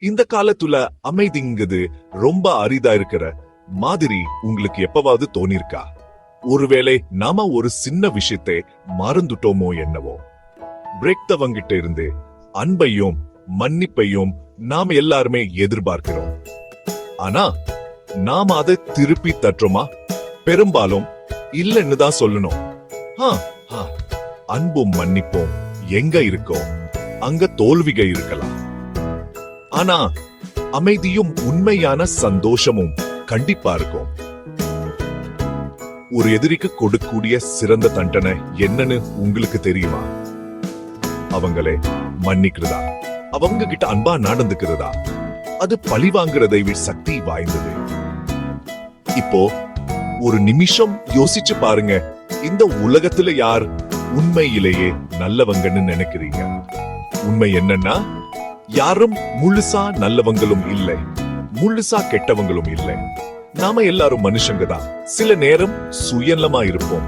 இந்த காலத்துல அமைதிங்கிறது ரொம்ப அரிதா இருக்கிற மாதிரி உங்களுக்கு எப்பவாவது தோணிருக்கா? ஒருவேளை நாம ஒரு சின்ன விஷயத்தை மறந்துட்டோமோ என்னவோ. பிரேக்தவங்கிட்ட இருந்து அன்பையும் மன்னிப்பையும் நாம எல்லாருமே எதிர்பார்க்கிறோம். ஆனா நாம அதை திருப்பி தட்டுறோமா? பெரும்பாலும் இல்லைன்னு தான் சொல்லணும். அன்பும் மன்னிப்போம் எங்க இருக்கோ அங்க தோல்விகள் இருக்கலாம். ஆனா அமைதியும் உண்மையான சந்தோஷமும் கண்டிப்பா இருக்கும். ஒரு எதிரிக்கு கொடுக்கக்கூடிய சிறந்த தண்டனை என்னன்னு உங்களுக்கு தெரியுமா? அவங்களே மன்னிக்கிறதா, அவங்க கிட்ட அன்பா நடந்துக்கிறதா. அது பழி வாங்குறதை விட சக்தி வாய்ந்தது. இப்போ ஒரு நிமிஷம் யோசிச்சு பாருங்க, இந்த உலகத்துல யார் உண்மையிலேயே நல்லவங்கன்னு நினைக்கிறீங்க? உண்மை என்னன்னா, யாரும் முழுசா நல்லவங்களும் இல்லை, முழுசா கெட்டவங்களும் இல்லை. நாம எல்லாரும் மனுஷங்க தான். சில நேரம் சுயநலமா இருப்போம்,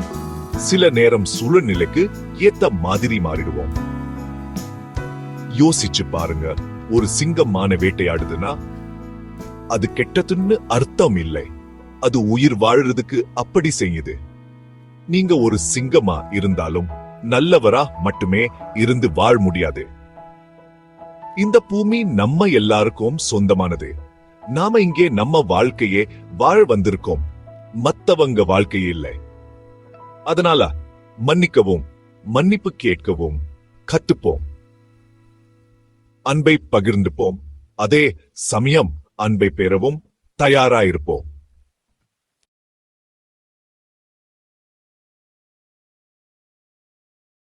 சில நேரம் சூழ்நிலைக்கு ஏத்த மாதிரி மாறிடுவோம். யோசிச்சு பாருங்க, ஒரு சிங்கமான வேட்டையாடுதுன்னா அது கெட்டதுன்னு அர்த்தம் இல்லை, அது உயிர் வாழறதுக்கு அப்படி செய்யுது. நீங்க ஒரு சிங்கமா இருந்தாலும் நல்லவரா மட்டுமே இருந்து வாழ முடியாது. இந்த பூமி நம்ம எல்லாருக்கும் சொந்தமானது. நாம இங்கே நம்ம வாழ்க்கையே வாழ வந்திருக்கோம், மத்தவங்க வாழ்க்கையே இல்லை. அதனால மன்னிக்கவும் மன்னிப்பு கேட்கவும் கத்துப்போம். அன்பை பகிர்ந்துப்போம், அதே சமயம் அன்பை பெறவும் தயாராயிருப்போம்.